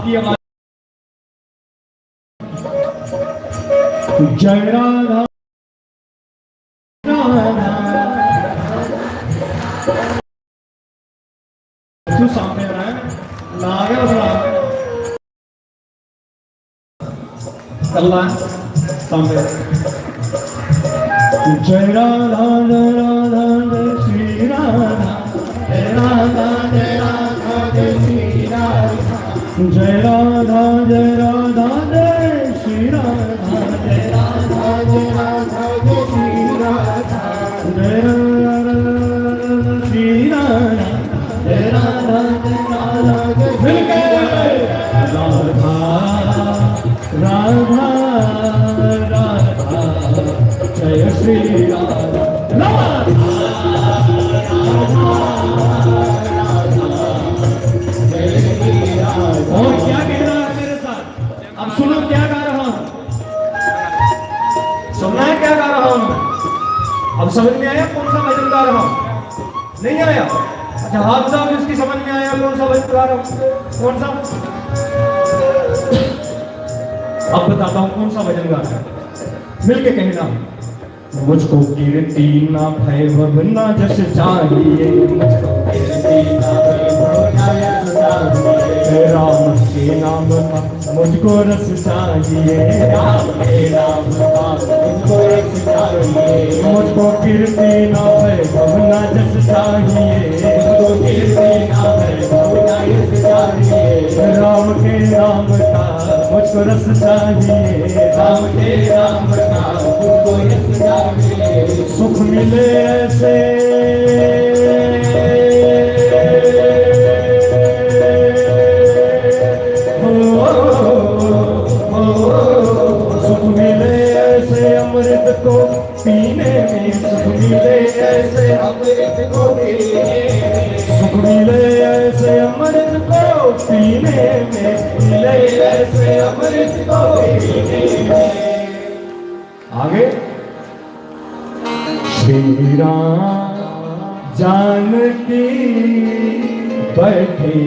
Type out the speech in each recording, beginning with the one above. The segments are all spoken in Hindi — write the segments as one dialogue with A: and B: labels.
A: आपकी आवाज। जय राधा तू सामने आ रहा है ना आगे बढ़ा अल्लाह सामने। जय राधा जय राधा जय श्री राधा जय राधा जय राधा जय श्री राधा जय राधा जय राधा जय श्री राधा जय राधा जय राधा जय श्री राधा जय राधा श्री राधा जय राधा जय राधा जय मिलके राधा राधा जय श्री राधा और क्या कह रहा है मेरे साथ? अब सुनो क्या गा रहा हूं, सुनना है क्या गा रहा हूं? अब समझ में आया कौन सा भजन गा रहा हूं? नहीं आया? अच्छा हाथ साहब इसकी समझ में आया कौन सा भजन गा रहा हूं? कौन सा? अब बताता हूं कौन सा भजन गा रहा हूं, मिलके कहना। मुझको कीर्ति ना भैभव ना जस चाहिए, मुझको कीर्ति ना भैभव ना जस चाहिए, राम के नाम का मुझको रस चाहिए, राम के नाम का मुझको रस चाहिए, मुझको कीर्ति ना भैभव ना जस चाहिए, मुझको कीर्ति ना भैभव ना जस चाहिए, राम के नाम का मुझको रस चाहिए, राम के नाम का मुझको रस चाहिए, सुख मिले ऐसे सुख मिले ऐसे अमृत को पीने में, सुख मिले ऐसे अमृत को पीने में, सुख मिले ऐसे अमृत को पीने में, मिले ऐसे अमृत को पीने में। आगे श्री राम जानकी बैठी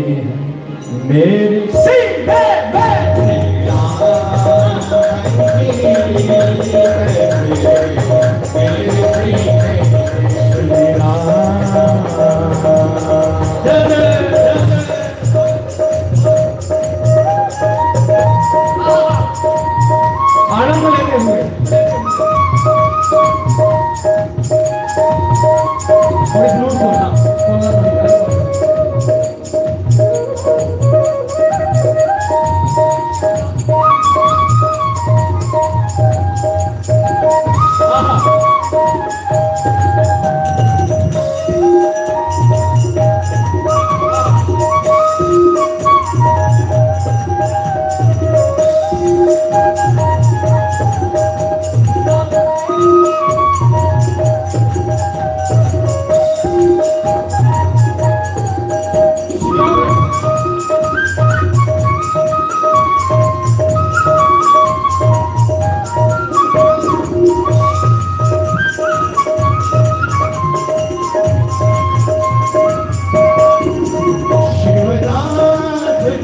A: मेरी सीने में, श्री राम आनंद लेते हुए थोड़ी फ्लूट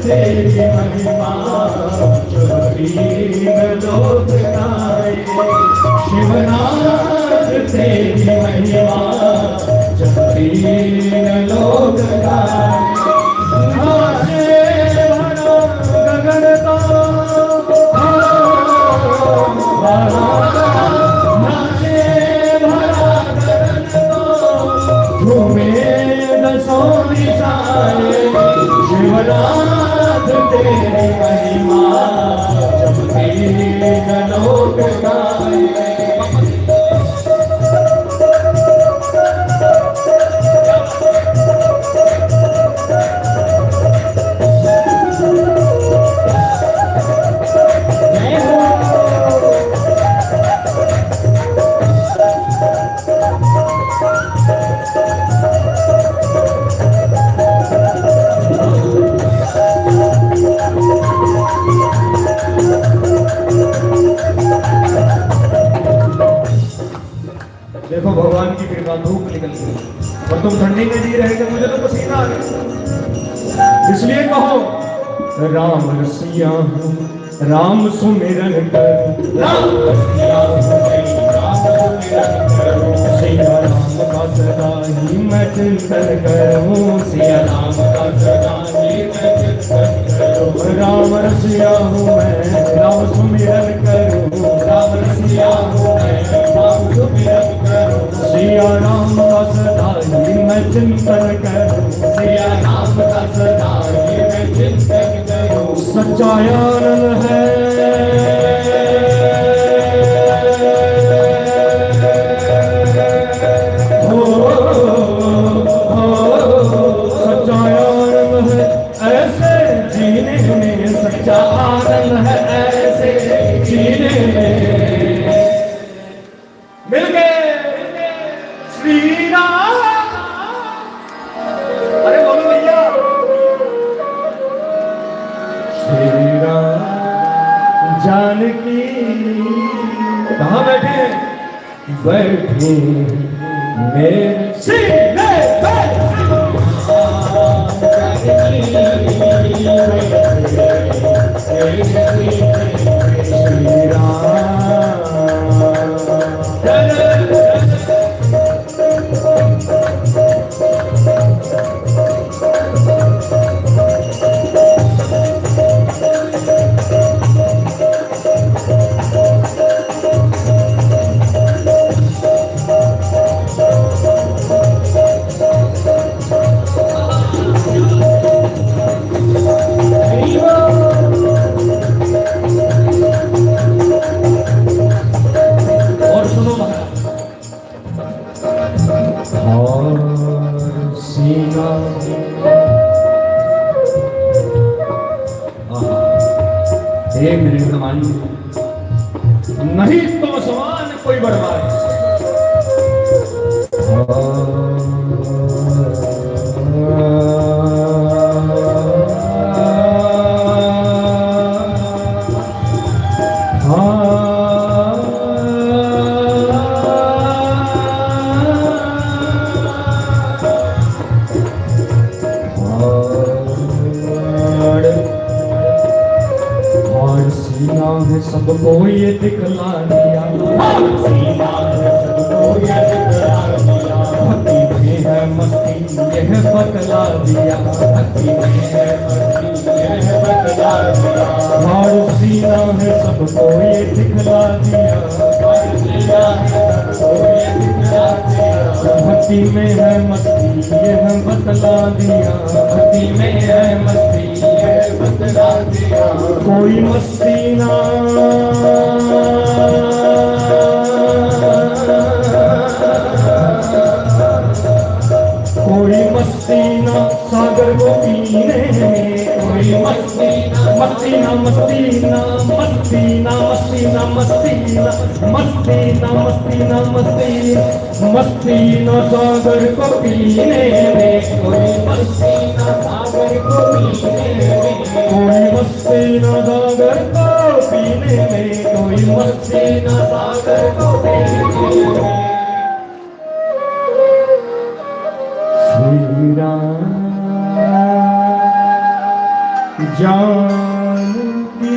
A: तेरी महिमा लोग गाए, शिवनाथ तेरी महिमा लोग गाए, गगन शिवनाथ तेरी महिमा जब तीन लोग गाए। देखो भगवान की कृपा, धूप निकल गई और तुम ठंडी में जी रहे थे, मुझे तो पसीना आ गया। इसलिए कहो राम रसिया हूँ राम सुमिरन करूं, राम रसिया हूँ राम सुमिरन करूं, सिया राम का सदा ही मैं चिंतन करूं, सिया राम का सदा ही मैं चिंतन करूं, राम रसिया हूँ मैं राम सुमिरन करूं, राम रसिया हूँ मैं राम सुमिरन करूं, सिया राम का सदा ही मैं चिंतन करूं, सिया राम का सदा ही मैं चिंतन करूं, सच्चा आनंद है सच्चा आनंद है ऐसे जीने में, सच्चा आनंद है ऐसे जीने में। मिल गए श्री राम, अरे बोलो भैया, श्री राम जानकी कहाँ बैठे, बैठे मेरे श्री हे मेरे समान नहीं तुम समान कोई बड़वार, सबको ये दिखला दिया, सीना है सबको ये दिखला दिया, भक्ति में है मस्ती यह बतला दिया, भक्ति में है मस्ती यह बतला दिया, भाड़ सीना है सबको ये दिखला दिया, सीना है सबको ये दिखला दिया, भक्ति में है मस्ती यह बतला दिया, भक्ति में है मस्ती यह बतला दिया, कोई मस्ती ना कोई मस्ती ना सागर को पीने में, कोई मस्ती ना मस्ती ना मस्ती ना मस्ती ना मस्ती ना मस्ती ना मस्ती ना मस्ती ना मस्ती मस्ती ना सागर को पीने में, कोई मस्ती ना सागर को पीने में, कोई मस्ती ना सागर को पीने में, कोई मस्ती ना सागर को पीने में। श्री राम जानकी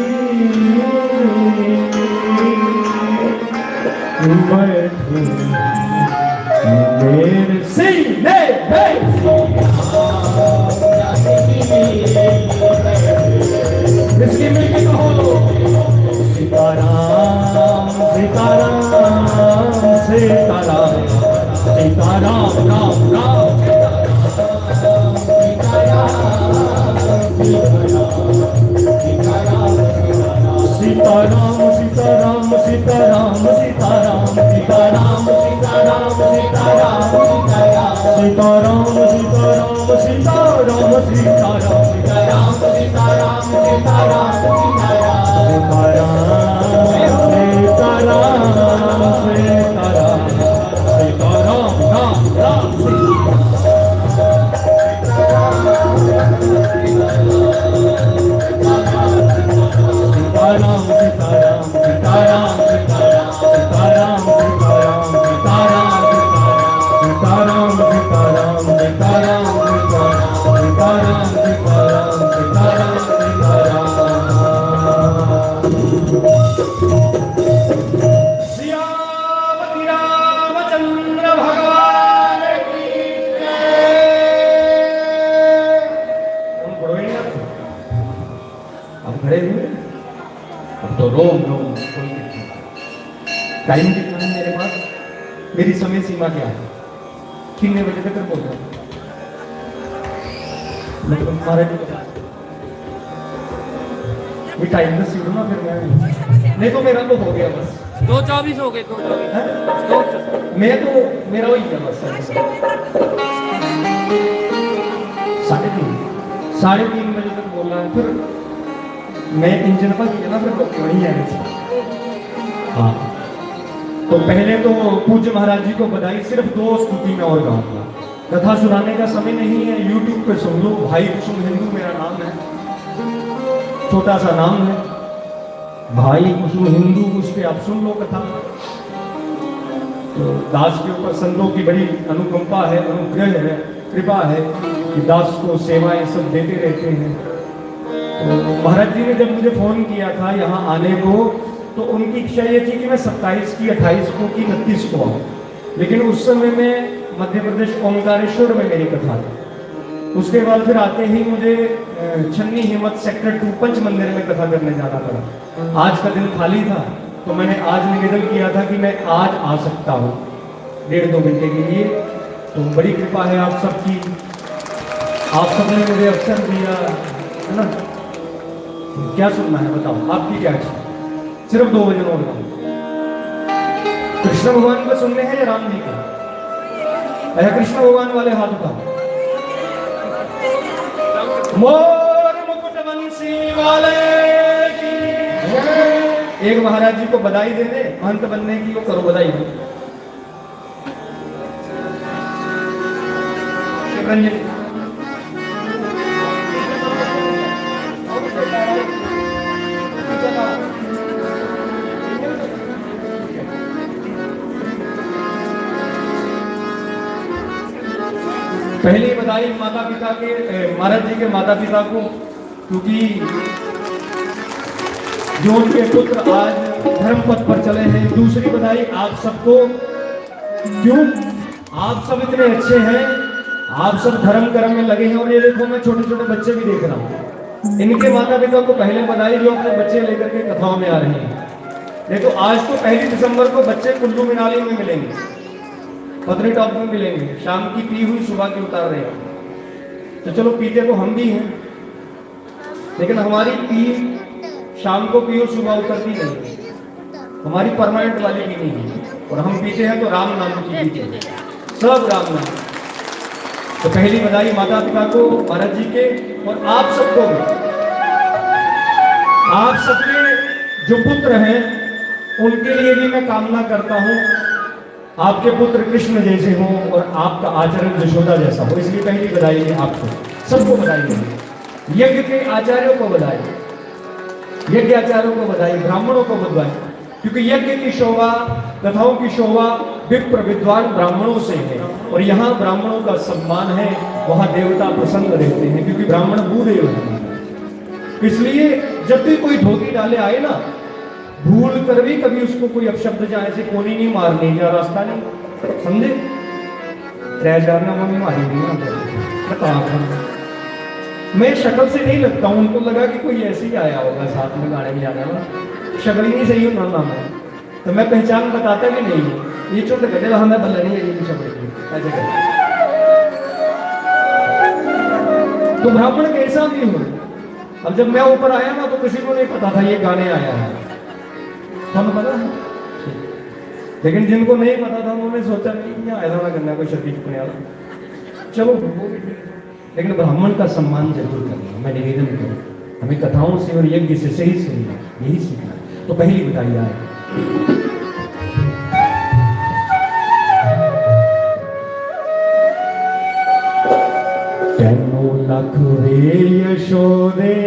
A: बैठे मेरे सीने में, इसकी मिलके कहो सीताराम सीताराम सीताराम सीताराम राम राम सीताराम सीताराम सीताराम सीताराम सीताराम सीताराम सीताराम सीताराम सीताराम सीताराम सीताराम सीताराम सीताराम सीताराम सीताराम राम राम सीताराम सीताराम अब खड़े हुए, अब तो रोम रोम खोल के टाइम कितना है मेरे पास, मेरी समय सीमा क्या है, कितने बजे तक बोल रहा हूँ मतलब महाराज ये टाइम से सीखो ना, फिर मैं नहीं तो मेरा तो हो गया बस
B: 2:24 हो गए 2:24
A: मैं तो मेरा वही है बस 3:30 बजे तक बोल रहा है, फिर मैं इंजन पर किया ना, फिर तो वही है। हाँ तो पहले तो पूज्य महाराज जी को बधाई, सिर्फ 2 स्तुति में और गाऊंगा, कथा सुनाने का समय नहीं है, YouTube पे सुन लो, भाई कुसुम हिंदू मेरा नाम है, छोटा सा नाम है भाई कुसुम हिंदू, उस पे आप सुन लो कथा। तो दास के ऊपर संतों की बड़ी अनुकंपा है, अनुग्रह है, कृपा है कि दास को सेवाएं सब देते रहते हैं। तो महाराज जी ने जब मुझे फोन किया था यहाँ आने को, तो उनकी इच्छा ये थी कि मैं 27 की, 28 को की, 29 को आऊँ, लेकिन उस समय में मध्य प्रदेश ओंकारेश्वर में मेरी कथा थी। उसके बाद फिर आते ही मुझे छन्नी हिम्मत सेक्टर 2 पंच मंदिर में कथा करने जाना पड़ा। आज का दिन खाली था तो मैंने आज निवेदन किया था कि मैं आज आ सकता हूँ 1.5-2 घंटे के लिए। तो बड़ी कृपा है आप सबकी, आप सबने मुझे अवसर दिया है ना। क्या सुनना है बताओ, आपकी क्या इच्छा? सिर्फ 2 भजन और गाऊं। कृष्ण भगवान को सुनने हैं या राम जी को? अरे कृष्ण भगवान वाले हाथ उठाओ। मोर मुकुट बंसी वाले की। एक महाराज जी को बधाई दे दे, महंत बनने की, वो करो बधाई दो। रंजन पहली बधाई माता पिता के, महाराज जी के माता पिता को, क्योंकि जो उनके पुत्र आज धर्म पथ पर चले हैं। दूसरी बधाई आप सबको, क्यों आप सब इतने अच्छे हैं, आप सब धर्म कर्म में लगे हैं। और ये देखो मैं छोटे छोटे बच्चे भी देख रहा हूँ, इनके माता पिता को पहले बधाई जो अपने बच्चे लेकर के कथाओं में आ रहे हैं। देखो आज तो 1 दिसंबर को बच्चे कुल्लू मनाली में मिलेंगे, पत्नी टॉप में मिलेंगे, शाम की पी हुई सुबह की उतार रहे हैं। तो चलो पीते तो हम भी हैं, लेकिन हमारी पी शाम को पियो सुबह उतरती नहीं, हमारी परमानेंट वाली भी नहीं है। और हम पीते हैं तो राम नाम की पीते हैं, सब राम नाम। तो पहली बधाई माता पिता को, महाराज जी के, और आप सबको भी। आप सबके जो पुत्र हैं उनके लिए भी मैं कामना करता हूं आपके पुत्र कृष्ण जैसे हों और आपका आचरण यशोदा जैसा हो। इसलिए पहली बधाई है आपको, सबको बधाई है। यज्ञ के आचार्यों को बधाई, यज्ञ आचार्यों को बधाई, ब्राह्मणों को बधाई, क्योंकि यज्ञ की शोभा, कथाओं की शोभा विप्र विद्वान ब्राह्मणों से है। और यहाँ ब्राह्मणों का सम्मान है, वहां देवता प्रसन्न रहते हैं, क्योंकि ब्राह्मण भूदेव हैं। इसलिए जब भी कोई धोती डाले आए ना, भूल कर भी कभी उसको कोई अपशब्द जाए से कोनी नहीं मारनी या रास्ता नहीं, समझे? 3000 ना मम्मी मारी नहीं। मैं शक्ल से नहीं लगता हूं, उनको लगा कि कोई ऐसे ही आया होगा साथ में गाने में जाने वाला, शक्ल ही नहीं सही हो ना मैं, तो मैं पहचान बताता भी नहीं हूँ। ये चोट कहते हमें बल्ला नहीं है ये शक्ल ऐसे कहते। तो ब्राह्मण कैसा भी हो, अब जब मैं ऊपर आया ना तो किसी को नहीं पता था ये गाने आया है, ਤੁਹਾਨੂੰ पता है? लेकिन जिनको नहीं पता था उन्होंने सोचा नहीं ऐसा ना करना कोई शक्ति चुकने वाला, चलो वो भी ठीक। लेकिन ब्राह्मण का सम्मान जरूर करना, मैं निवेदन करूँ, हमें कथाओं से और यज्ञ से सही सुनना, यही सीखना। तो पहली बधाई आए तैनू लख वे यशोदे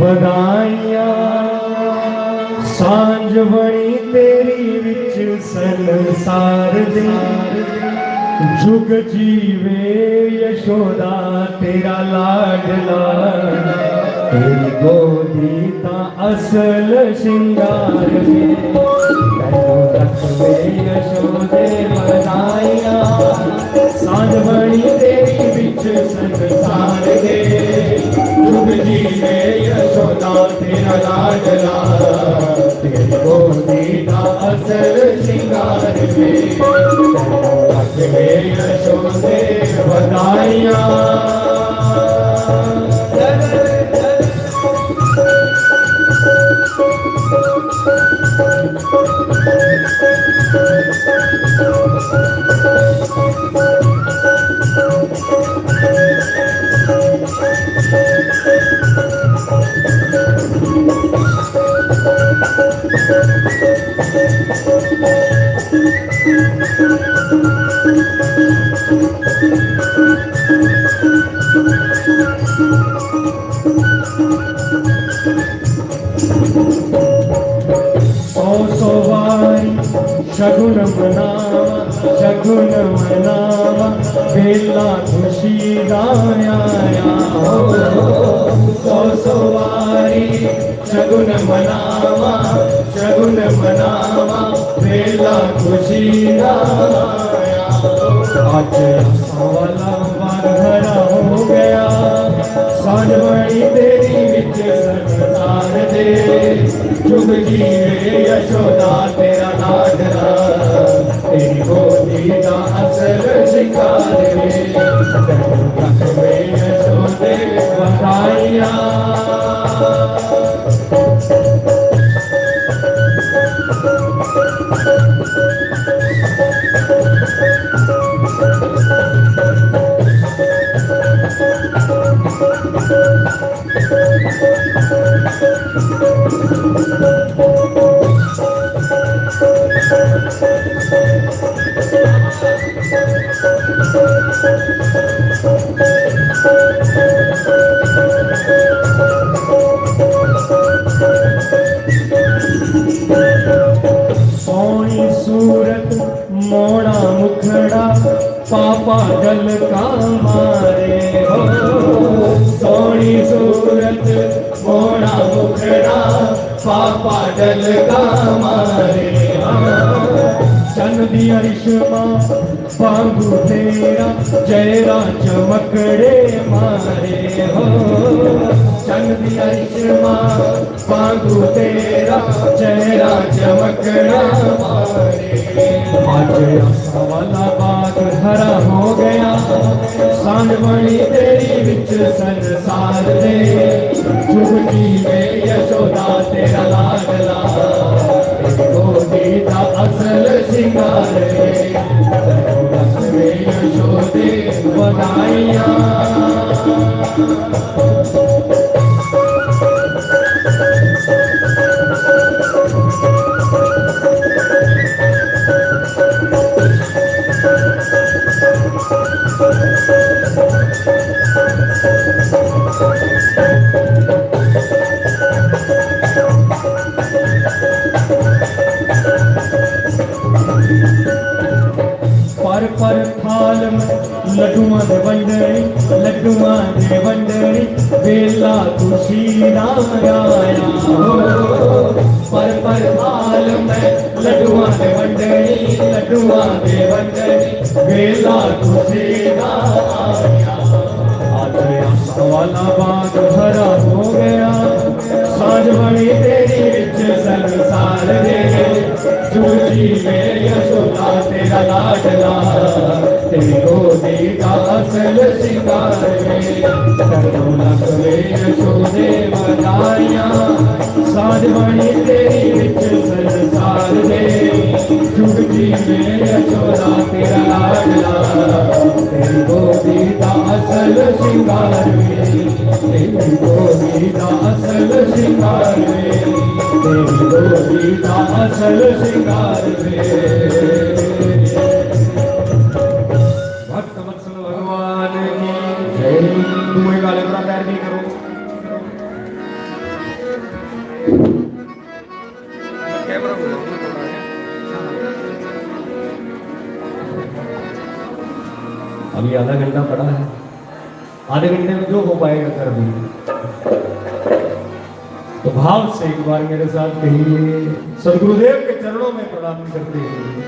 A: बधाइयां, सांझ बनी तेरी विच संसार दे, जुग जीवे यशोदा तेरा लाडला, तेरी गोदी ता असल श्रृंगार में, तैनू रखवे यशोदे बधाइयां, सांझ बनी तेरी विच संसार दे, जुग जीवे यशोदा तेरा लाडला, तेरी गोदी का असल श्रृंगार में, रख में यशोदे बधाइयाँ। शगुन मनावा, शगुन मनावा, बेला खुशी गाया। सो वारी शगुन मनावा, शगुन मनावा, बेला खुशी गाया। आज वाला भरा हो गया, सांझ बड़ी तेरी विच संसार दे, जुग जीवे यशोदा तेरा लाडला, तेरी गोदी का असल शिकार में, रख में यशोदे बधाइयाँ। सोनी सूरत मोड़ा मुखड़ा, पापा गल का मारे हो। सोनी सूरत मोड़ा मुखड़ा, पापा गल का मारे। चन दिया रिश्मा बांगू तेरा, चेहरा चमकड़े मारे हो। चन दिया रिश्मा बांगू तेरा, चेहरा चमकड़ा मारे। आज वाला बाग हरा हो गया, सांझ बड़ी तेरी विच संसार दे, जुग जीवे यशोदा तेरा लाडला, तेरी गोदी का असल श्रृंगार में, रख में यशोदे बधाइयाँ। पर थाल में लड्डुआं दे वंडनी, लड्डुआं दे वंडनी, बेला खुशी आया। पर थाल में लड्डुआं दे वंडनी, लड्डुआं दे वंडनी, बेला खुशी आया। आज वाला बाग भरा हो गया, सांझ बड़ी तेरी विच संसार दे, जुगी में यशोदा तेरा लाडला, तेरी गोदी का असल श्रृंगार में, लख में यशोदे बधाइयाँ। सांझ बड़ी तेरी विच संसार दे, जुगी में यशोदा तेरा लाडला, तेरी गोदी का असल श्रृंगार में, तेरी गोदी का असल श्रृंगार में, तेरी गोदी का असल श्रृंगार में। भक्त वत्सल भगवान की जय। तुम एक गाले पर पैर भी करो। अभी आधा घंटा पड़ा है, आधे घंटे में जो हो पाएगा कर देंगे। तो भाव से एक बार मेरे साथ कहिए, सदगुरुदेव के चरणों में प्रणाम करते हुए,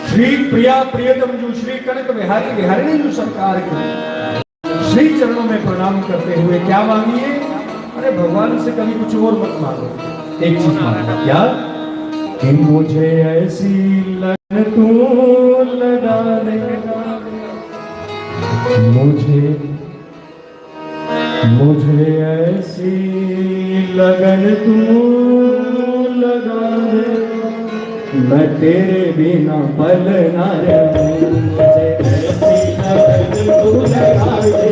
A: श्री प्रिया प्रियतम जो श्री कनक बिहारी बिहारिणी जो सरकार की श्री चरणों में प्रणाम करते हुए क्या मांगिए? अरे भगवान से कभी कुछ और मत मांगो, एक चीज मांगो, क्या कि मुझे ऐसी लगन तू लगा दे, मुझे ऐसी लगन तू लगा दे, मैं तेरे बिना पल ना रहूं, मुझे ऐसी लगन तू लगा दे,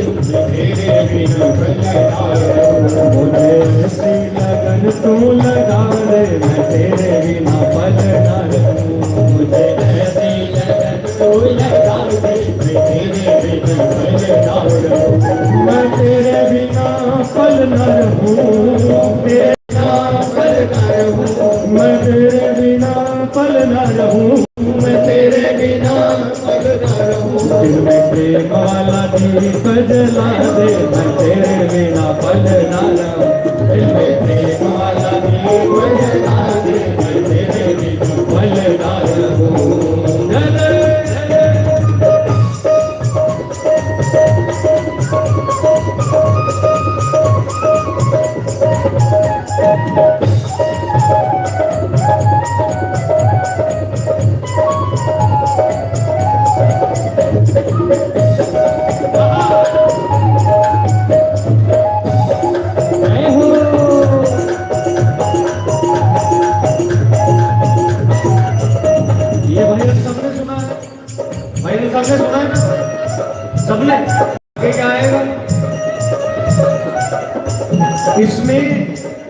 A: तेरे बिना पल ना रहूं, मुझे ऐसी लगन तू लगा दे, मैं तेरे बिना पल ना रहूं, मुझे ऐसी लगन तू लगा दे, मैं तेरे बिना पल ना रहूं, मैं तेरे बिना पल ना रहूं, तेरे बिना पल ना रहूं, मैं तेरे बिना पल ना रहूं, मैं तेरे बिना पल ना रहूं, दिल में प्रेम वाला दीप जला दे, मैं तेरे बिना पल ना रहूं, दिल में प्रेम वाला दीप जला दे, मैं तेरे बिना पल ना रहूं। सबने सुना है, सबने आगे क्या आएगा, इसमें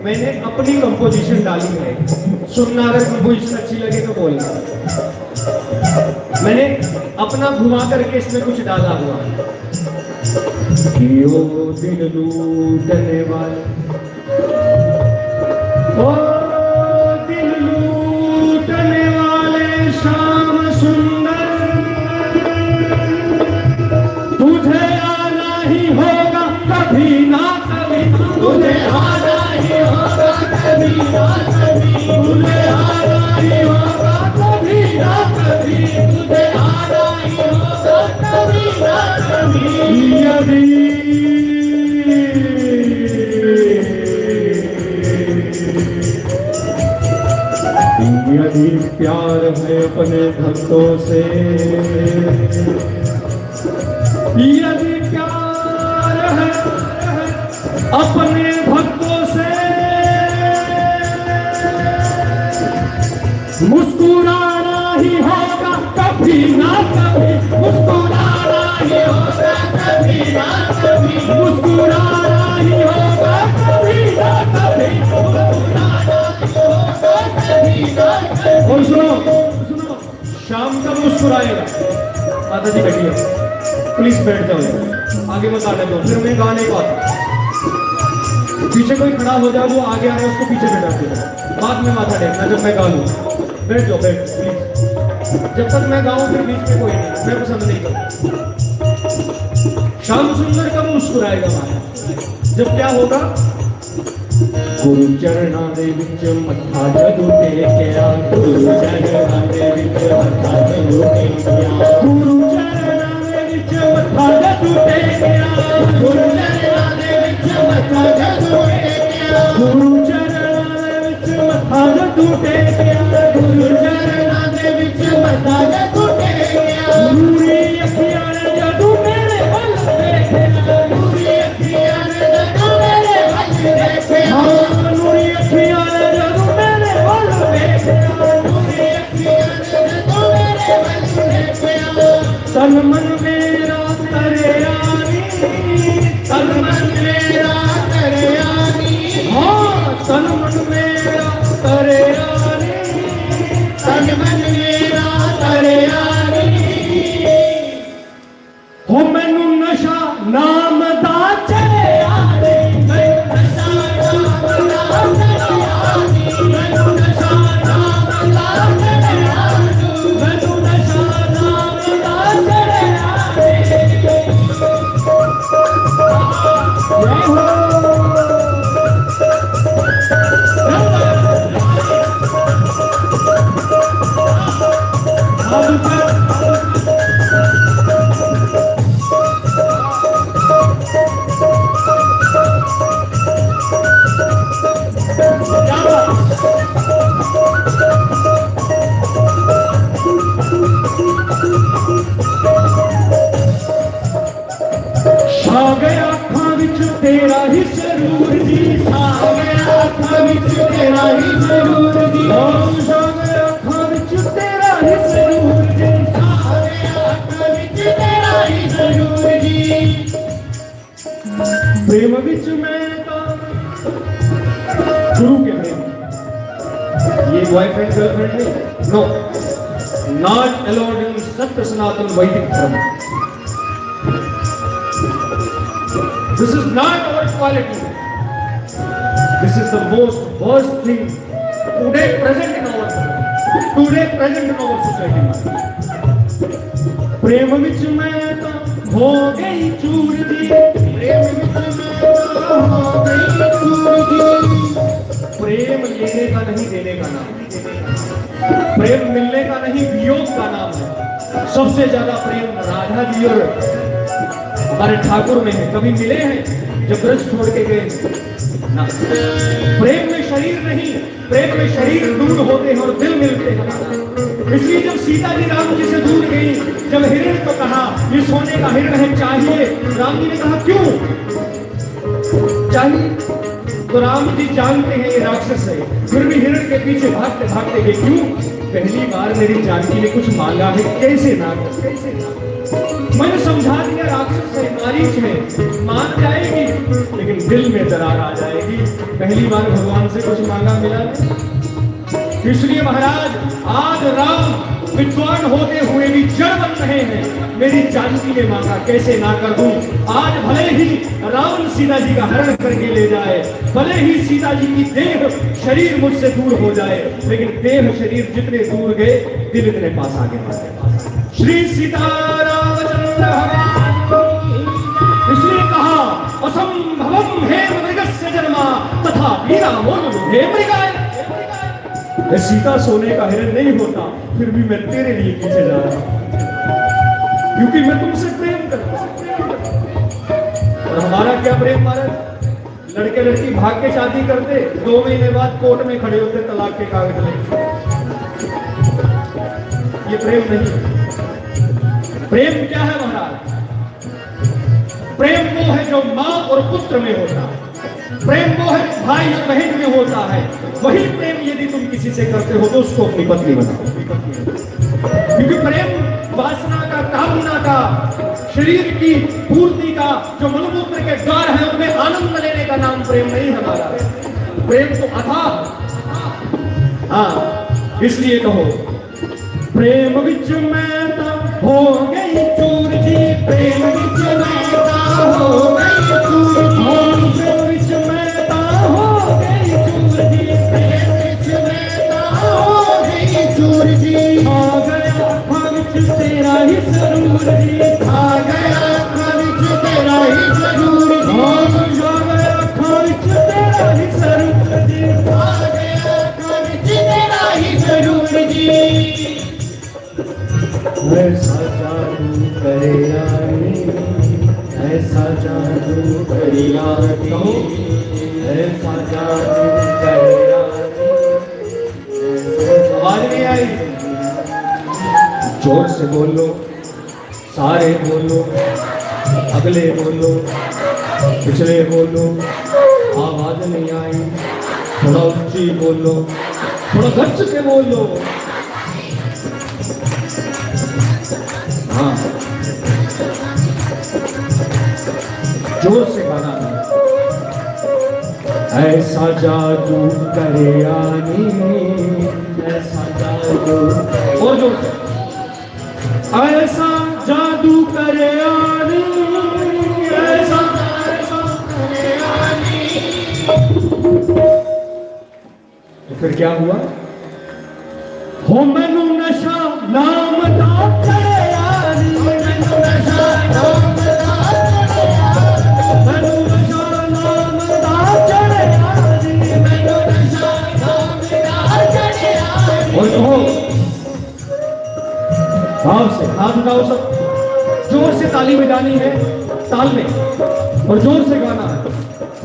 A: मैंने अपनी कंपोजिशन डाली है, सुनना अगर कंपोजिशन अच्छी लगे तो बोलना, मैंने अपना घुमा करके इसमें कुछ डाला हुआ है कि ओ दिल लूटने वाले, ओ दिल लूटने वाले शाम सुंदर, तुझे आना ही होगा कभी ना कभी, तुझे आना ही होगा कभी ना कभी, तुझे आना ही होगा कभी ना कभी, तुझे आना ही होगा कभी ना कभी, यदि प्यार है अपने भक्तों से, यदि प्यार है अपने भक्तों से, मुस्कुराना ही होगा कभी ना कभी, मुस्कुराना ही होगा कभी ना कभी, मुस्कुराना ही होगा कभी ना कभी, मुस्कुराना ही होगा कभी ना कभी। और सुनो सुनो, शाम का मुस्कुराएगा, माता जी बैठिए, प्लीज बैठ जाओ, आगे मत आने दो, फिर मैं गाने को आता, पीछे कोई खड़ा हो जाए वो आगे आ रहा है उसको पीछे बैठा दो, बाद में माथा टेकना जब मैं गा लूं, बैठ जाओ बैठ प्लीज, जब तक मैं गाऊं फिर बीच में कोई नहीं, मैं पसंद नहीं करता। शाम सुंदर कब मुस्कुराएगा माया, जब क्या होगा, गुरु चरणा दे विच मत्था जदू टेकिया, गुरु चरणा दे विच मत्था जदू टेकिया, गुरु चरणा दे विच मत्था जदू टेकिया, गुरु चरणा दे विच मत्था जदू टेकिया, गुरु चरणा दे विच मत्था जदू टेकिया, गुरु चरणा दे विच मत्था जदू टेकिया, नूरी अखियां ने जदू मेरे वल देखिया, नूरी अखियां ने जदू मेरे वल देखिया, नूरी अखियां ने जदू मेरे वल देखिया, नूरी अखियां ने जदू मेरे वल देखिया, तन मन मेरा करे आनी, तन मन मेरा करे आनी, हाँ तन मन मेरा करे आनी, विच तेरा ही जरूर जी जागे अखां विच तेरा ही जरूर जी जागे अखां विच तेरा ही जरूर जी प्रेम विच मैं तां गुरु के प्रेम ये बॉयफ्रेंड गर्लफ्रेंड नहीं no not allowed in Satya Sanatan Vaidik Dharma this is not our quality this is the most worst thing today present in our society प्रेम विच मैं तो हो गई चूर दी प्रेम विच मैं तो हो गई चूर दी प्रेम लेने का नहीं देने का नाम प्रेम मिलने का नहीं वियोग का नाम है सबसे ज्यादा प्रेम राधा जी और हमारे ठाकुर में है कभी मिले हैं जब ब्रज छोड़ के गए ना प्रेम में शरीर नहीं प्रेम में शरीर दूर होते हैं और दिल मिलते हैं इसलिए जब सीता जी राम जी से दूर गई जब हिरण को कहा ये सोने का हिरण है चाहिए राम जी ने कहा क्यों चाहिए तो राम जी जानते हैं ये राक्षस है फिर भी हिरण के पीछे भागते भागते गए क्यों पहली बार मेरी जानकी ने कुछ मांगा है कैसे ना मैंने समझा दिया राक्षस है मारीच है मान जाएगी लेकिन दिल में दरार आ जाएगी पहली बार भगवान से कुछ मांगा मिला नहीं इसलिए महाराज आज राम विद्वान होते हुए भी जड़ बन रहे हैं मेरी जानकी ने मांगा कैसे ना कर दूं आज भले ही रावण सीता जी का हरण करके ले जाए भले ही सीता जी की देह शरीर मुझसे दूर हो जाए लेकिन देह शरीर जितने दूर गए दिल इतने पास आगे श्री सीतारामचंद्र भगवान इसलिए कहा असंभवम हे मृगस्य जन्मा तथा वीरा मोनु हे मृगाय सीता सोने का हिरण नहीं होता फिर भी मैं तेरे लिए पीछे जा रहा हूं क्योंकि मैं तुमसे प्रेम करता हूं और हमारा क्या प्रेम महाराज लड़के लड़की भाग के शादी करते 2 महीने बाद कोर्ट में खड़े होते तलाक के कागज लेके ये प्रेम नहीं प्रेम क्या है महाराज प्रेम वो है जो मां और पुत्र में होता है प्रेम वो है भाई और बहन में होता है वही प्रेम यदि तुम किसी से करते हो तो उसको अपनी पत्नी बनाओ क्योंकि प्रेम वासना का कामना का शरीर की पूर्ति का जो मनोमूत्र के द्वार है उनमें आनंद लेने का नाम प्रेम नहीं हमारा प्रेम तो अथाह हाँ इसलिए कहो प्रेम विच मैं ता हो गई चूर जी प्रेम विच मैं ता हो गई चूर जी प्रेम विच मैं ता हो गई चूर जी प्रेम विच मैं ता हो गई चूर जी आ गया अखां विच तेरा ही जरूर जी आ गया अखां विच तेरा ही जरूर जी आ गया अखां विच तेरा ही जरूर जी आ गया अखां विच तेरा ही जरूर जी ऐसा जादू करे आनी ऐसा जादू करे आनी ऐसा जादू करे आनी आवाज नहीं आई जोर से बोलो सारे बोलो अगले बोलो पिछले बोलो आवाज नहीं आई थोड़ा ऊंची बोलो थोड़ा गच के बोलो हाँ जोर से गाना ऐसा जादू करे आनी ऐसा जादू और जोर से ऐसा जादू करे आनी ऐसा करे आनी तो फिर क्या हुआ हो मैनू नशा नाम दा चढ़े आनी मैनू नशा नाम दा चढ़े आनी मैनू नशा नाम दा चढ़े आनी मैनू नशा नाम दा चढ़े आनी और कहो भाव से हाथ उठाओ सब जोर से ताली बजानी है ताल में और जोर से गाना है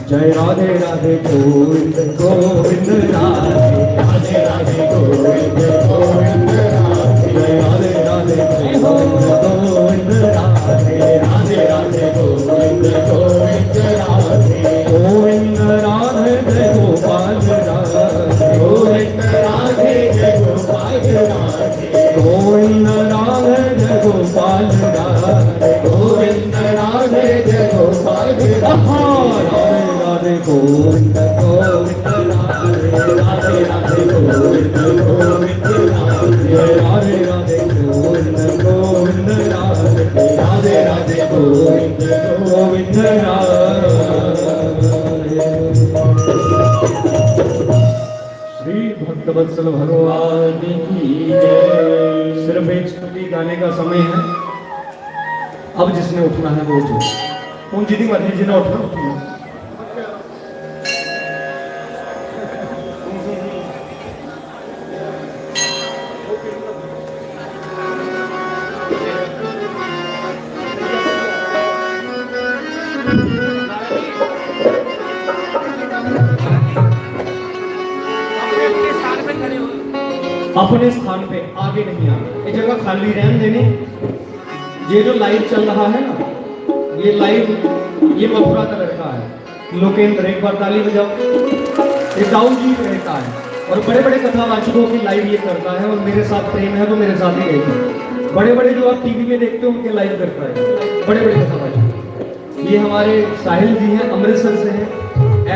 A: जय राधे राधे गोविंद गोविंद राधे राधे राधे गोविंद गोविंद राधे जय राधे राधे गोविंद गोविंद राधे राधे राधे गोविंद गोविंद राधे गोविंद राधे जय गोपाल राधे भक्तवत्सल भगवान की जय। सिर्फ एक स्तुति गाने का समय है। अब जिसने उठना है वो उठो। कौन जितनी मर्जी जिन्हें उठना उठना। अपने स्थान पे आगे नहीं आना। ये जगह खाली रहने देनी। ये जो लाइव चल रहा है ना, ये लाइव, ये मथुरा का लड़का है लोकेंद्र, एक बार ताली बजाओ। ये दाऊ जी रहता है और बड़े बड़े कथावाचकों की लाइव ये करता है और मेरे साथ प्रेम है तो मेरे साथ ही रहता। बड़े बड़े जो आप टीवी में देखते हो उनके लाइव करता है, बड़े बड़े कथावाचक। ये हमारे साहिल जी हैं, अमृतसर से हैं,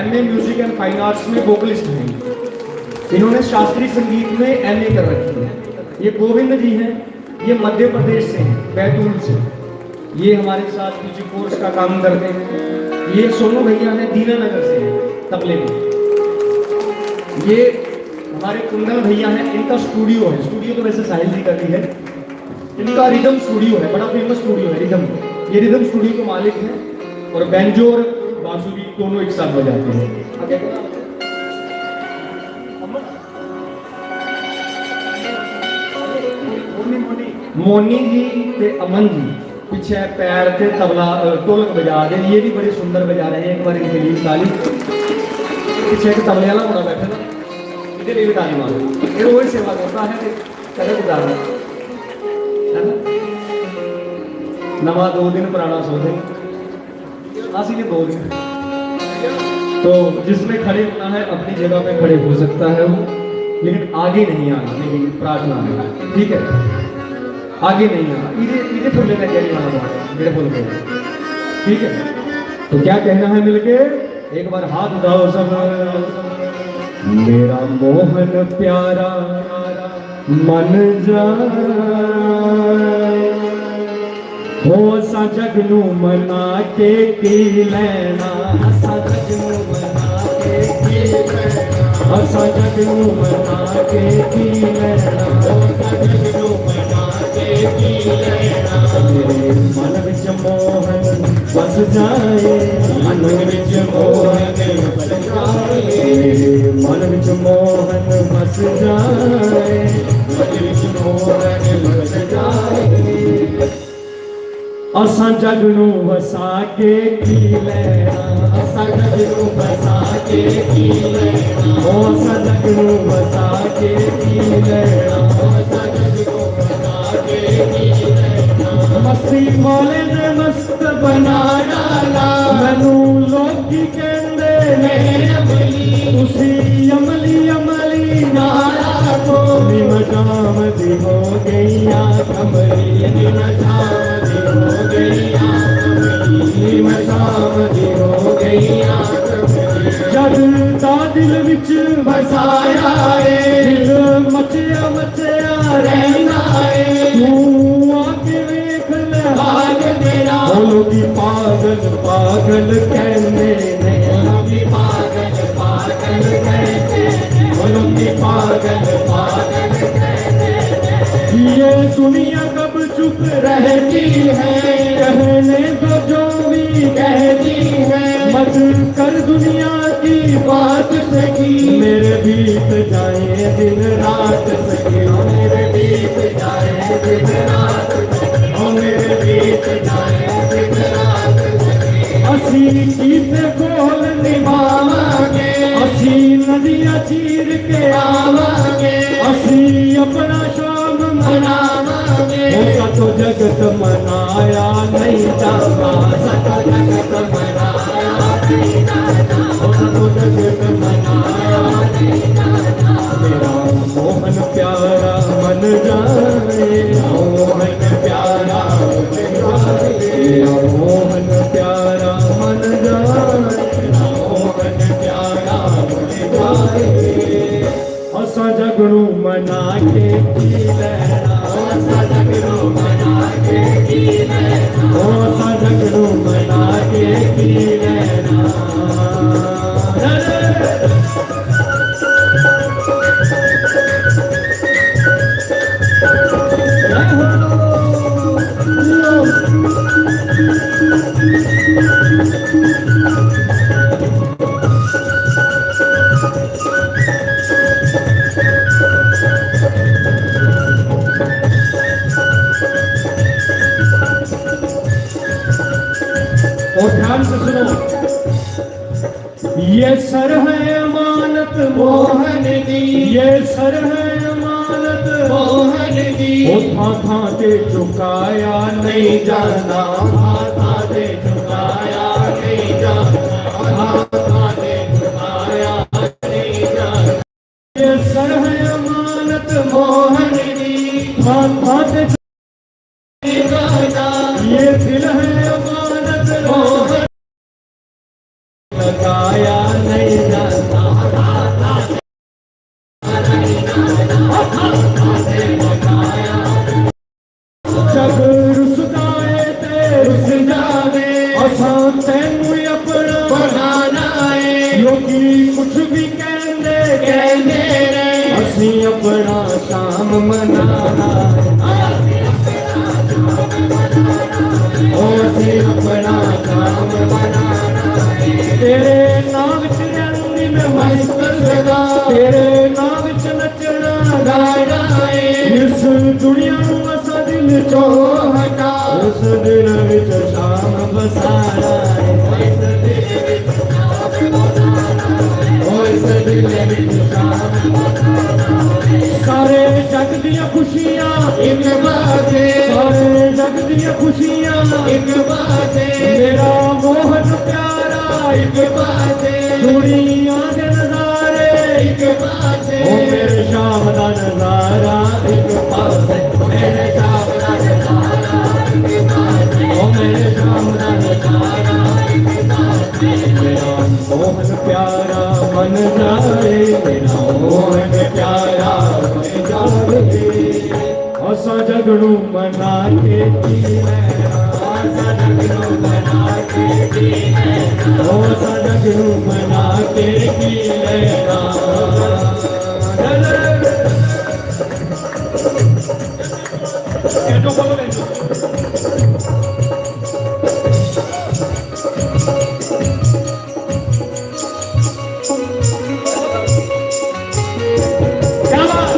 A: MA music and fine arts में वोकलिस्ट हैं। इन्होंने शास्त्रीय संगीत में MA कर रखी है। ये गोविंद जी हैं, ये मध्य प्रदेश से हैं, बैतूल से। ये हमारे साथ पीजी कोर्स का काम करते हैं। ये सोनू भैया हैं, दीनानगर से हैं, तबले में। ये हमारे कुंदन भैया हैं, इनका स्टूडियो है। स्टूडियो तो वैसे साहिल जी का भी है, इनका रिदम स्टूडियो है, बड़ा फेमस स्टूडियो है रिदम। ये रिदम स्टूडियो के मालिक हैं और बैंजो और बांसुरी दोनों एक साथ बजाते हैं। मोनी जी ते अमन जी पीछे पैर ते तबला ढोलक बजा दे। ये भी बड़े सुंदर बजा रहे हैं। एक बार इनके लिए ताली। पीछे एक तबले वाला मुंडा बैठा ना, इधर भी ताली मारो। ये रोज सेवा करता है, कदर गुजार रहा है ना। नवा 2 दिन पुराना 100 दिन, आसी के 2 दिन। तो जिसमें खड़े होना है अपनी जगह पे खड़े हो सकता है वो, लेकिन आगे नहीं आना। मेरी प्रार्थना है, ठीक है? आगे नहीं आना। इधे फुल लेना क्या नहीं, मेरे फुल को, ठीक है? तो क्या कहना है मिलके? एक बार हाथ उठाओ सब। मेरा मोहन प्यारा मन जाए हो सा जगनू मना के की लेना। सा जगनू मना के की लेना। सा जगनू मना के की लेना। सा जगनू मना के की लेना। मेरे मन विच मोहन बस जाए। मन विच मोहन बस जाए। मेरे मन विच मोहन बस जाए। मन विच मोहन बस जाए। असां जगनू वसा के की लेना। असां जगनू वसा के की लेना। ओ असां जगनू वसा के की लेना। असां जगनू वसा के की लेना। मस्ती खोले ने मस्त बना डाला। मैनू लोकी कहंदे ने अमली। उसी अमली अमली नारा को निमजाम दी हो गईया कमली। निमजाम दी हो गईया कमली। निमजाम दी हो गईया कमली। जद दा दिल विच बसाया है। दिल मचिया मचिया रहना है। तू आके वेख ले हाल मेरा। बोलो की पागल पागल कहने ने। बोलो की पागल पागल कहने। बोलो की पागल पागल कहने। ये दुनिया कब चुप रहती है। कहने तो जो भी कहती है। मत कर दुनिया की बात सकी। मेरे बीत जाए दिन रात सकी। मेरे बीत जाए दिन रात सकी। मेरे बीत जाए दिन रात सकी। असी गीत बोल निभावांगे। असी नदियां चीर के आवांगे। असी अपना शाम मनावांगे। ऐसा तो जगत मनाया नहीं जाता। ऐसा तो जगत मनाया नहीं जाता। ऐसा तो जगत मनाया नहीं जाता। मेरा मोहन प्यारा मन जाए। मोहन प्यारा मन जाए। मेरा मोहन प्यारा मन जाए। मोहन प्यारा मन जाए। असा जगनू मना के की लेना। असा जगनू मना के की लेना। असा जगनू मना के की लेना।
C: मोहन दी,
A: ये सर है अमानत
C: मोहन दी,
A: वो था के चुकाया नहीं जाना,
C: था दे चुकाया नहीं जाना, था दे चुकाया नहीं जाना।
A: ये सर है अमानत
C: मोहन दी,
A: था के
C: नहीं जाना,
A: ये दिल है अमानत
C: मोहन
A: लगाया नहीं जाता। जब रुसदाए ते
C: रुस जावे,
A: असां तैनू अपना
C: बनाना है,
A: योगी कुछ भी कहंदे
C: कहने रे,
A: असीं अपना शाम मनाना
C: ओ असीं अपना काम बनाना है।
A: तेरे नाम विच रहंदी मैं
C: मस्त सदा
A: तेरे नाम विच नचना
C: गाना है,
A: इस दुनिया नूं असां दिल चो
C: हटा,
A: उस दिल विच शाम बसाना है।
C: ओ इस दिल विच शाम
A: सारे जग दियां खुशियां
C: एक बाते,
A: सारे जग दियां खुशियां
C: एक बाते,
A: मेरा मोहन प्यारा
C: एक बाते,
A: दुनिया के नजारे
C: एक बाते,
A: ओ मेरे शाम दा नजारा एक पासे
C: मेरे शाम दा नजारा एक बाते,
A: ओ मेरे शाम दा
C: नजारा एक बाते,
A: मेरा मोहन प्यारा मन जाए मेरा मोहन प्यारा मन जाए असां जगनू मना के जी लेना
C: आसा जगनू बना के जी लेना,
A: ओ असां जगनू मना के जी लेना कैटो बोलो कैटो क्या बात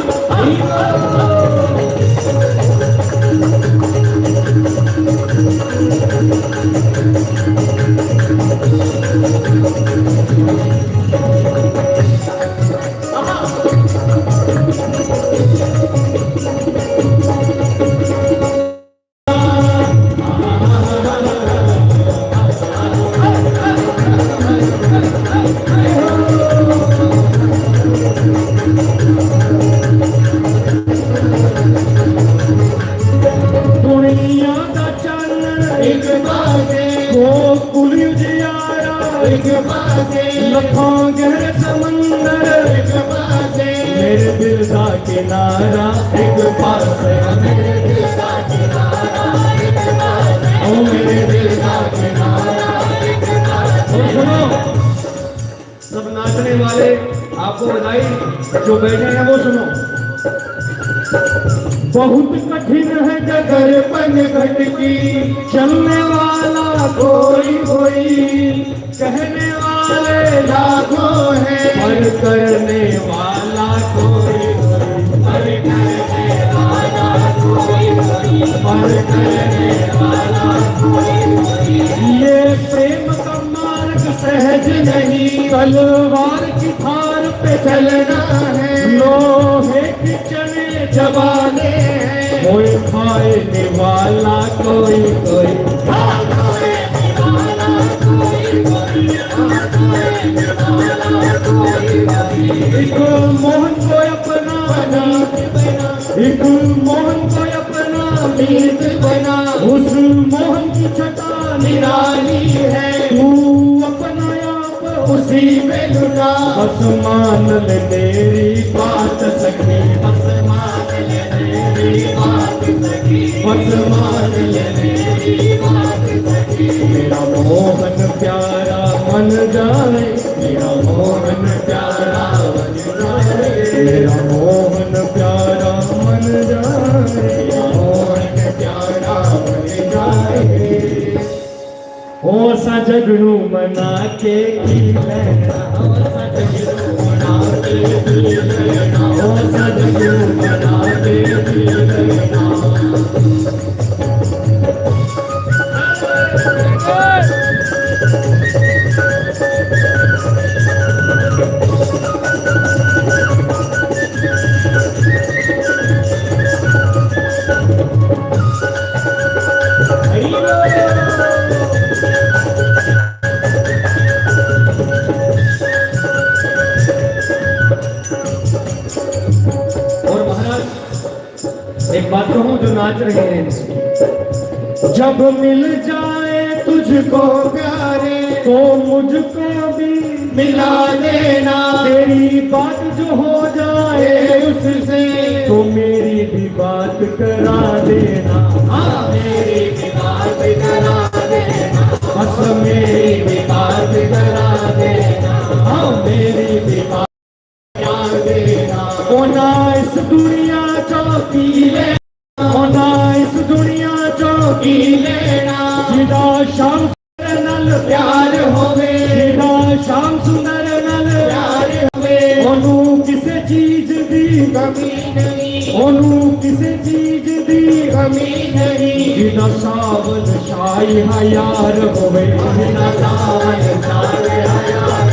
A: दुनिया दा चानण
C: एक बाते,
A: वो कुल उजियारा
C: एक बाते,
A: लखां गहरे समंदर
C: एक बाते,
A: मेरे दिल दा किनारा एक पासे
C: मेरे दिल का किनारा एक बाते,
A: ओ मेरे दिल
C: का किनारा एक बाते।
A: और सुनो सब नाचने वाले आपको बधाई जो बैठे हैं वो सुनो बहुत कठिन है जगर
C: पन घट की
A: चलने वाला कोई कोई कहने वाले
C: लाखों है,
A: पर करने वाला कोई
C: पर करने वाला कोई कोई,
A: पर
C: करने वाला कोई कोई।
A: ये प्रेम का मार्ग सहज नहीं तलवार की धार पे
C: चलना है,
A: लोहे की चने
C: जवाने हैं,
A: कोई खाने वाला कोई कोई
C: कोई दीवाना कोई कोई, कोई दीवाना कोई कोई।
A: एक मोहन को अपना बना एक मोहन को अपना
C: मीत बना
A: उस मोहन की छटा
C: निराली है,
A: तू अपना आप
C: उसी में लुटा,
A: बस मान ले मेरी बात सखी
C: बस मान ले मेरी बात सखी,
A: बस मान ले
C: मेरी बात सखी।
A: मेरा मोहन प्यारा मन जाए मेरा मोहन प्यारा मन जाए मेरा मोहन प्यारा मन जाए मेरा मोहन प्यारा मन जाए ओ सा जगनू मना के की लेना ओ सा जगनू मना के की लेना ओ सा जगनू मना के की लेना एक बात कहूं जो नाच रहे हैं जब मिल जाए तुझको प्यारे तो मुझको भी
C: मिला देना
A: तेरी बात जो हो जाए
C: उससे
A: तो मेरी भी बात करा देना
C: हाँ मेरी भी बात करा देना
A: बस
C: मेरी भी बात करा देना
A: हाँ मेरी भी बात
C: प्यार देना
A: होना इस दुनिया चौकी
C: ले
A: होना इस दुनिया चौकी
C: लेना
A: जिदा शाम सुंदर नल
C: प्यार होवे
A: जिदा शाम सुंदर नल
C: प्यार होवे
A: ओनू किसे चीज दी
C: कमी नहीं
A: ओनू किसे चीज दी
C: कमी नहीं
A: जिदा सावन शाही यार होवे
C: जिना सावन सारे यार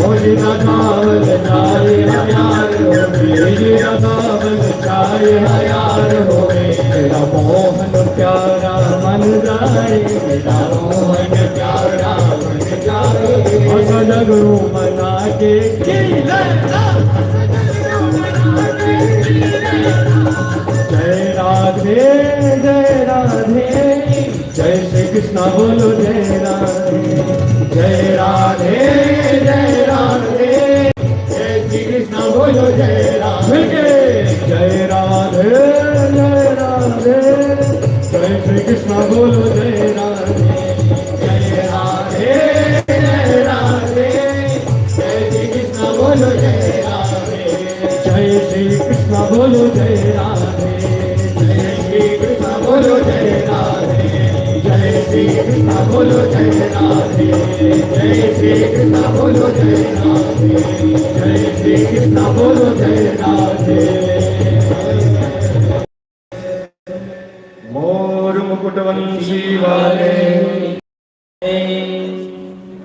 A: ओ जिदा सावन शाही यार होवे जिदा सावन शाही यार होवे तेरा मोहन प्यारा मन जाए
C: मेरा मोहन प्यारा मन जाए
A: असलगरू मना के जय राधे जय राधे जय श्री कृष्ण बोलो जय राधे जय राधे जय राधे
C: जय श्री कृष्ण बोलो जय राम
A: मिलके जय राधे जय राधे जय श्री कृष्ण बोलो जय राधे
C: जय राधे जय राधे जय श्री कृष्ण बोलो जय राधे
A: जय श्री कृष्ण बोलो जय राधे
C: जय श्री कृष्ण बोलो जय राधे जय श्री कृष्ण बोलो जय राधे जय श्री कृष्ण बोलो जय राधे जय श्री कृष्ण बोलो जय राधे
A: मोर मुकुट वंशी वाले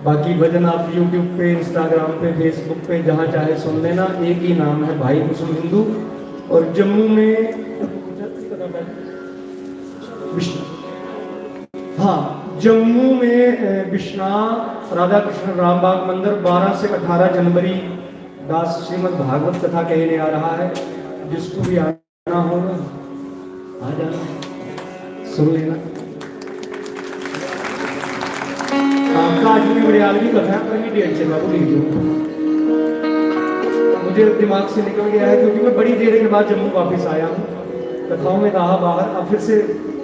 A: बाकी भजन आप YouTube पे इंस्टाग्राम पे फेसबुक पे जहाँ चाहे सुन लेना एक ही नाम है भाई कुसुम हिंदू और जम्मू में हाँ जम्मू में विश्वनाथ राधा कृष्ण रामबाग मंदिर 12 से 18 जनवरी दास श्रीमद् भागवत कथा कहने आ रहा है जिसको भी आना होगा आ जाना सुन लेना आपका आज भी बड़ी आदमी कथा है पर डेट से बाबू लिख दो मुझे दिमाग से निकल गया है क्योंकि मैं बड़ी देर के बाद जम्मू वापस आया हूँ कथाओं में रहा बाहर अब फिर से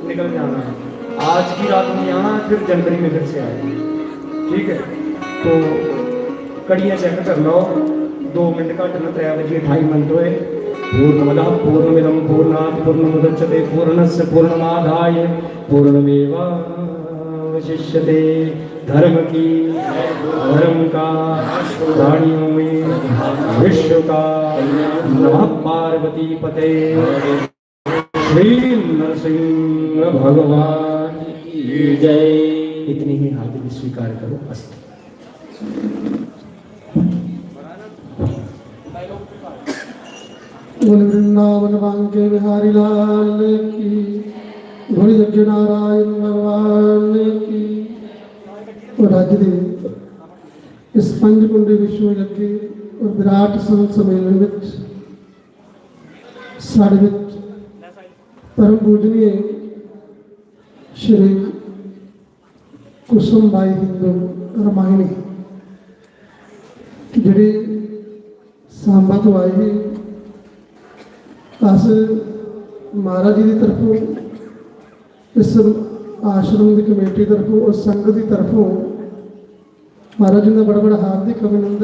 A: निकल जाना है आज की रात में यहाँ फिर जनवरी में फिर से आए ठीक है तो कड़ियाँ चेक कर लो 2 मिनट का 3 बजे 2:30 मिनट हुए पूर्णमदः पूर्णमिदं पूर्णात् पूर्णमुदच्यते पूर्णस्य पूर्णमादाय पूर्णमेवावशिष्यते धर्म की धर्म का प्राणियों में विश्व का नमः पार्वती पते श्री नरसिंह भगवान की जय इतनी ही हार्दिक स्वीकार करो अस्तु
D: बोल वृंदावन बांके बिहारी लाल की बोल यज्ञ नारायण भगवान की और राज्य दे इस पंचकुंडी विश्व यज्ञ और विराट संत सम्मेलन विच साढ़े विच परम पूजनीय श्री कुसुम बाई हिंदू रामायणी ਜਿਹੜੇ सांबा तो आए हैं अस महाराज जी की तरफों इस आश्रम की कमेटी तरफों और संघ की तरफों महाराज जी का बड़ा बड़ा हार्दिक अभिनंदन